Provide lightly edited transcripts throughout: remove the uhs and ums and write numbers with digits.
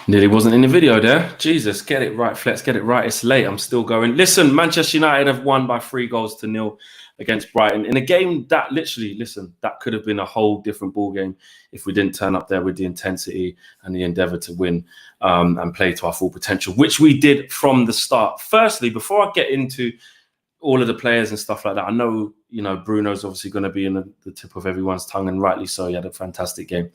Nearly wasn't in the video there. Jesus, get it right, Flex, get it right. It's late. I'm still going. Listen, Manchester United have won by 3-0 against Brighton in a game that literally, listen, that could have been a whole different ball game if we didn't turn up there with the intensity and the endeavour to win and play to our full potential, which we did from the start. Firstly, before I get into all of the players and stuff like that, I know, Bruno's obviously going to be in the tip of everyone's tongue, and rightly so. He had a fantastic game.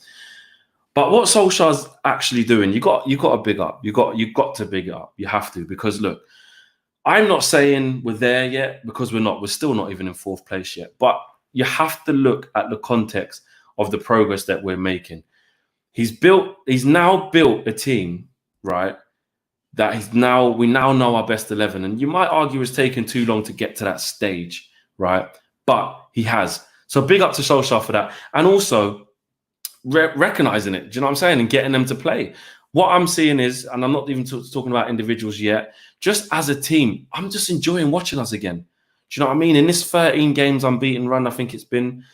But what Solskjær's actually doing, you got to big up. You got to big it up. You have to, because look, I'm not saying we're there yet, because we're not. We're still not even in fourth place yet. But you have to look at the context of the progress that we're making. He's now built a team, right? That we now know our best 11. And you might argue it's taken too long to get to that stage, right? But he has. So big up to Solskjær for that. And also recognizing it, do you know what I'm saying? And getting them to play. What I'm seeing is, and I'm not even talking about individuals yet, just as a team, I'm just enjoying watching us again. Do you know what I mean? In this 13 games unbeaten run, I think it's been,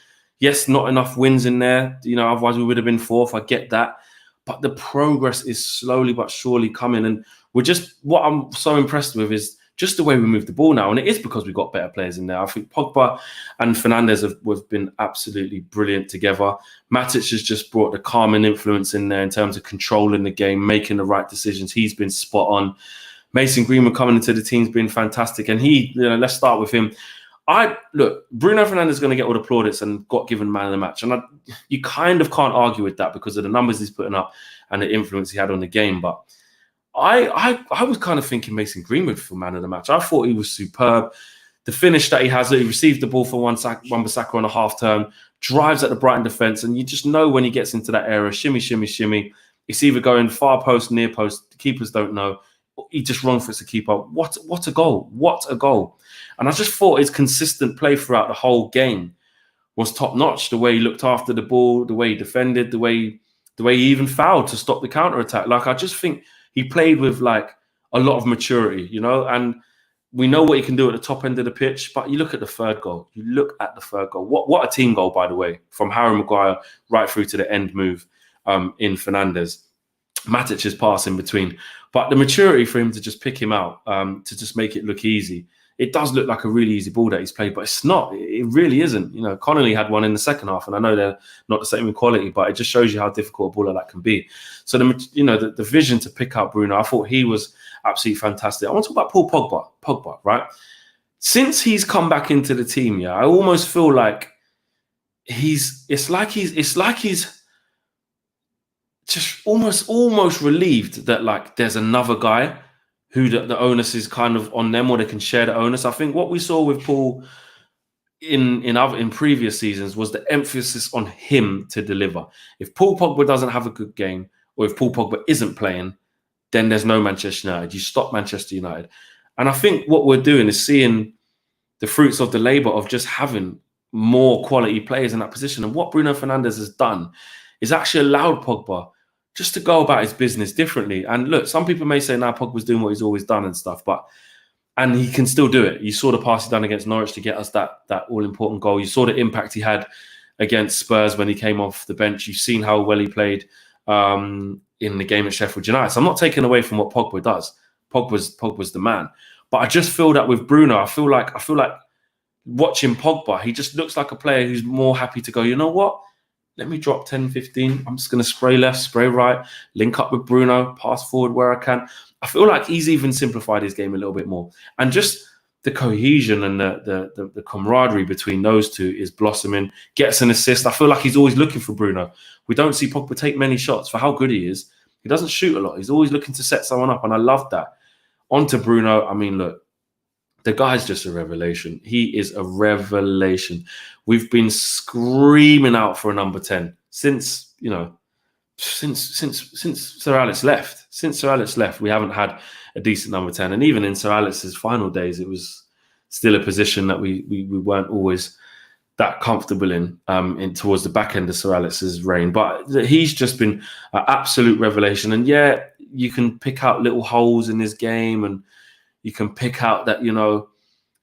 yes, not enough wins in there. Otherwise we would have been fourth. I get that. But the progress is slowly but surely coming. And what I'm so impressed with is just the way we move the ball now. And it is because we've got better players in there. I think Pogba and Fernandes have been absolutely brilliant together. Matic has just brought the calming influence in there in terms of controlling the game, making the right decisions. He's been spot on. Mason Greenwood coming into the team's been fantastic. And let's start with him. Bruno Fernandes is going to get all the plaudits and got given man of the match. And you kind of can't argue with that because of the numbers he's putting up and the influence he had on the game. But I was kind of thinking Mason Greenwood for man of the match. I thought he was superb. The finish that he has, he received the ball for Wan-Bissaka on a half turn, drives at the Brighton defence, and you just know when he gets into that area, shimmy, shimmy, shimmy. It's either going far post, near post. The keepers don't know. He just runs for it to keep up. What a goal. What a goal. And I just thought his consistent play throughout the whole game was top-notch. The way he looked after the ball, the way he defended, the way he even fouled to stop the counter-attack. I just think he played with a lot of maturity, and we know what he can do at the top end of the pitch. But you look at the third goal. What a team goal, by the way, from Harry Maguire right through to the end move in Fernandes. Matic's pass in between. But the maturity for him to just pick him out, to just make it look easy. It does look like a really easy ball that he's played, but it's not. It really isn't. Connolly had one in the second half, and I know they're not the same in quality, but it just shows you how difficult a ball like that can be. So the vision to pick out Bruno, I thought he was absolutely fantastic. I want to talk about Paul Pogba, right? Since he's come back into the team, I almost feel like it's like he's just almost relieved that there's another guy who the onus is kind of on them, or they can share the onus. I think what we saw with Paul in previous seasons was the emphasis on him to deliver. If Paul Pogba doesn't have a good game, or if Paul Pogba isn't playing, then there's no Manchester United. You stop Manchester United. And I think what we're doing is seeing the fruits of the labour of just having more quality players in that position. And what Bruno Fernandes has done is actually allowed Pogba just to go about his business differently. And look, some people may say now Pogba's doing what he's always done and stuff, and he can still do it. You saw the pass he done against Norwich to get us that all-important goal. You saw the impact he had against Spurs when he came off the bench. You've seen how well he played in the game at Sheffield United. So I'm not taking away from what Pogba does. Pogba's the man. But I just feel that with Bruno, I feel like watching Pogba, he just looks like a player who's more happy to go, you know what? Let me drop 10, 15. I'm just going to spray left, spray right, link up with Bruno, pass forward where I can. I feel like he's even simplified his game a little bit more. And just the cohesion and the camaraderie between those two is blossoming. Gets an assist. I feel like he's always looking for Bruno. We don't see Pogba take many shots for how good he is. He doesn't shoot a lot. He's always looking to set someone up, and I love that. On to Bruno. I mean, look, the guy's just a revelation. He is a revelation. We've been screaming out for a number 10 since Sir Alex left. Since Sir Alex left, we haven't had a decent number 10. And even in Sir Alex's final days, it was still a position that we weren't always that comfortable in towards the back end of Sir Alex's reign. But he's just been an absolute revelation. And yeah, you can pick out little holes in his game, and you can pick out that,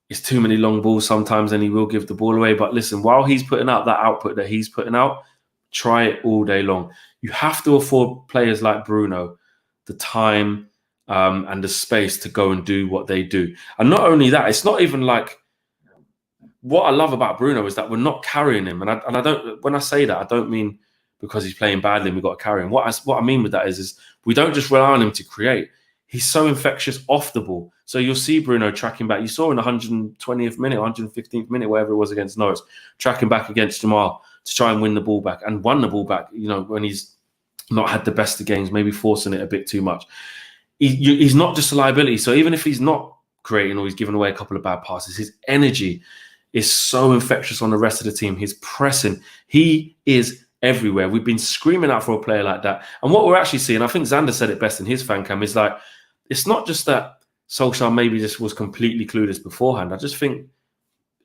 it's too many long balls sometimes and he will give the ball away. But listen, while he's putting out that output that he's putting out, try it all day long. You have to afford players like Bruno the time and the space to go and do what they do. And not only that, it's not even like, what I love about Bruno is that we're not carrying him. And I don't, when I say that, I don't mean because he's playing badly and we've got to carry him. What I mean with that is we don't just rely on him to create. He's so infectious off the ball. So you'll see Bruno tracking back. You saw in the 120th minute, 115th minute, wherever it was against Norwich, tracking back against Jamal to try and win the ball back, and won the ball back, you know, when he's not had the best of games, maybe forcing it a bit too much. He's not just a liability. So even if he's not creating or he's giving away a couple of bad passes, his energy is so infectious on the rest of the team. His pressing, he is everywhere. We've been screaming out for a player like that. And what we're actually seeing, I think Xander said it best in his fan cam, is like, it's not just that Solskjær maybe just was completely clueless beforehand. I just think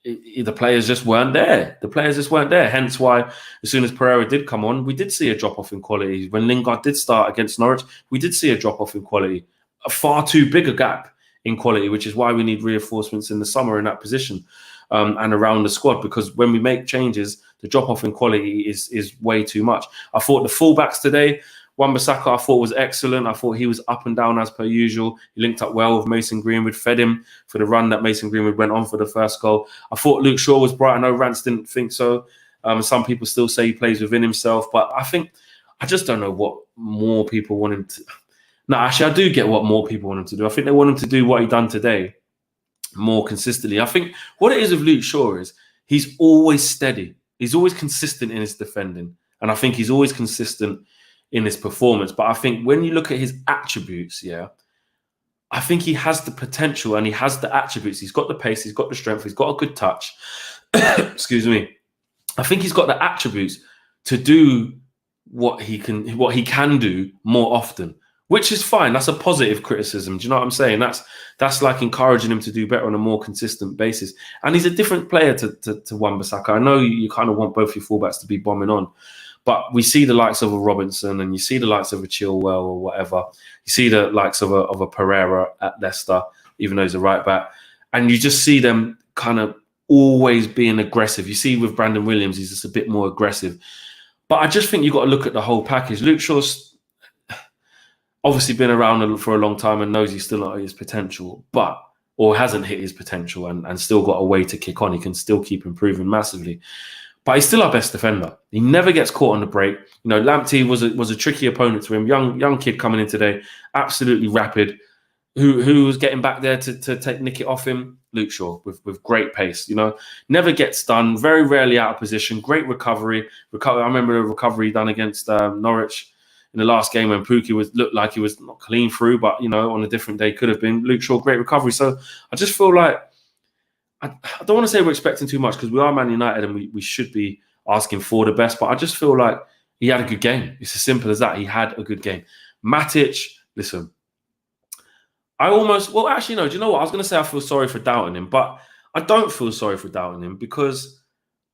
the players just weren't there. The players just weren't there. Hence why, as soon as Pereira did come on, we did see a drop-off in quality. When Lingard did start against Norwich, we did see a drop-off in quality. A far too big a gap in quality, which is why we need reinforcements in the summer in that position and around the squad, because when we make changes, the drop-off in quality is way too much. I thought the fullbacks today, Wan-Bissaka, I thought was excellent. I thought he was up and down as per usual. He linked up well with Mason Greenwood, fed him for the run that Mason Greenwood went on for the first goal. I thought Luke Shaw was bright. I know Rance didn't think so. Some people still say he plays within himself, but I just don't know what more people want him to. No, actually, I do get what more people want him to do. I think they want him to do what he done today more consistently. I think what it is with Luke Shaw is he's always steady. He's always consistent in his defending. And I think he's always consistent in his performance. But I think when you look at his attributes, I think he has the potential and he has the attributes. He's got the pace, he's got the strength, he's got a good touch. Excuse me. I think he's got the attributes to do what he can do more often, which is fine. That's a positive criticism. Do you know what I'm saying? That's like encouraging him to do better on a more consistent basis. And he's a different player to Wan-Bissaka. I know you kind of want both your fullbacks to be bombing on, but we see the likes of a Robinson and you see the likes of a Chilwell or whatever. You see the likes of a Pereira at Leicester, even though he's a right back. And you just see them kind of always being aggressive. You see with Brandon Williams, he's just a bit more aggressive. But I just think you've got to look at the whole package. Luke Shaw's obviously been around for a long time and knows he's still not at his potential, or hasn't hit his potential and still got a way to kick on. He can still keep improving massively. But he's still our best defender. He never gets caught on the break. You know, Lamptey was a tricky opponent to him. Young kid coming in today, absolutely rapid. Who was getting back there to nick it off him? Luke Shaw with great pace. You know, never gets done. Very rarely out of position. Great recovery. I remember a recovery done against Norwich in the last game when Pookie looked like he was not clean through, but you know, on a different day could have been. Luke Shaw, great recovery. So I just feel like I don't want to say we're expecting too much because we are Man United and we should be asking for the best, but I just feel like he had a good game. It's as simple as that. He had a good game. Matic, listen, actually, no, do you know what? I was going to say I feel sorry for doubting him, but I don't feel sorry for doubting him because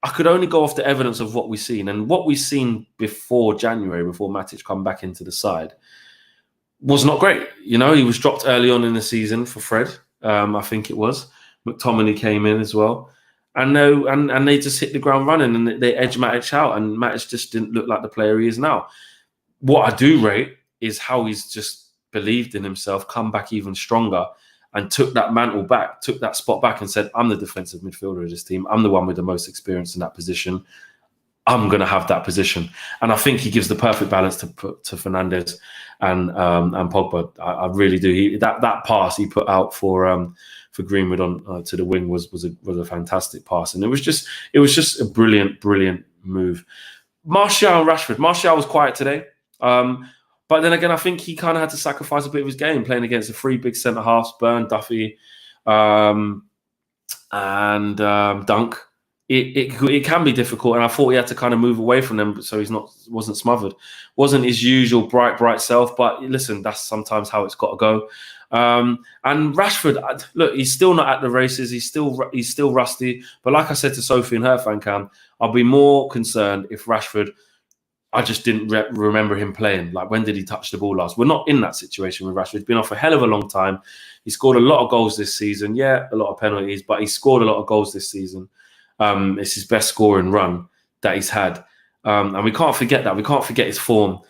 I could only go off the evidence of what we've seen. And what we've seen before January, before Matic come back into the side, was not great. You know, he was dropped early on in the season for Fred, I think it was. McTominay came in as well. And they just hit the ground running and they edged Matic out. And Matic just didn't look like the player he is now. What I do rate is how he's just believed in himself, come back even stronger, and took that mantle back, took that spot back and said, I'm the defensive midfielder of this team. I'm the one with the most experience in that position. I'm going to have that position. And I think he gives the perfect balance to Fernandes and Pogba. I really do. That pass he put out for Greenwood on to the wing was a fantastic pass. And it was just a brilliant move. Martial and Rashford. Martial was quiet today. But then again, I think he kind of had to sacrifice a bit of his game playing against the three big centre-halves, Burn, Duffy, and Dunk. It can be difficult, and I thought he had to kind of move away from them so wasn't smothered. Wasn't his usual bright self, but listen, that's sometimes how it's got to go. And Rashford, look, he's still not at the races. He's still rusty. But like I said to Sophie in her fan cam, I'll be more concerned if Rashford. I just didn't remember him playing. Like, when did he touch the ball last? We're not in that situation with Rashford. He's been off a hell of a long time. He scored a lot of goals this season. Yeah, a lot of penalties, but he scored a lot of goals this season. It's his best scoring run that he's had. And we can't forget that. We can't forget his form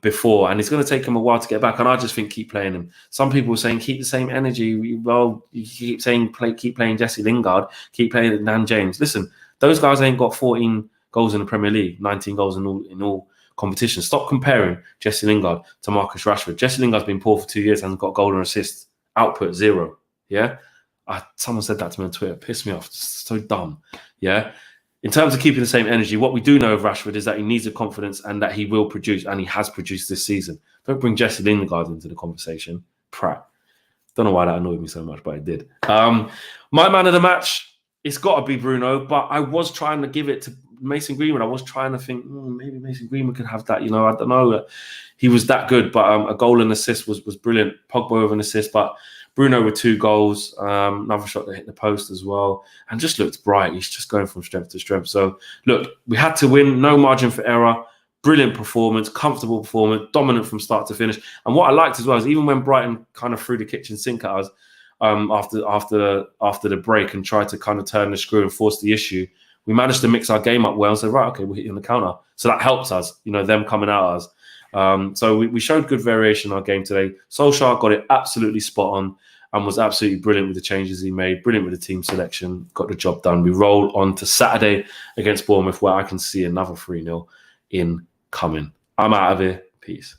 before, and it's going to take him a while to get back. And I just think keep playing him. Some people are saying keep the same energy. Well, you keep saying keep playing Jesse Lingard, keep playing Dan James. Listen, those guys ain't got 14 goals in the Premier League, 19 goals in all competitions. Stop comparing Jesse Lingard to Marcus Rashford. Jesse Lingard's been poor for 2 years and got goal and assist output 0. Yeah, someone said that to me on Twitter. Pissed me off. It's so dumb. Yeah. In terms of keeping the same energy, what we do know of Rashford is that he needs the confidence and that he will produce, and he has produced this season. Don't bring Jesse Lingard into the conversation. Prat. Don't know why that annoyed me so much, but it did. My man of the match, it's got to be Bruno, but I was trying to give it to Mason Greenwood. I was trying to think, maybe Mason Greenwood could have that. You know, I don't know. He was that good, but a goal and assist was brilliant. Pogba with an assist, but Bruno with 2 goals, another shot that hit the post as well, and just looked bright. He's just going from strength to strength. So, look, we had to win, no margin for error. Brilliant performance, comfortable performance, dominant from start to finish. And what I liked as well is even when Brighton kind of threw the kitchen sink at us after the break and tried to kind of turn the screw and force the issue, we managed to mix our game up well and say, right, okay, we'll hit you on the counter. So that helps us, you know, them coming at us. So we showed good variation in our game today. Solskjær got it absolutely spot on and was absolutely brilliant with the changes he made, brilliant with the team selection, got the job done. We roll on to Saturday against Bournemouth, where I can see another 3-0 in coming. I'm out of here. Peace.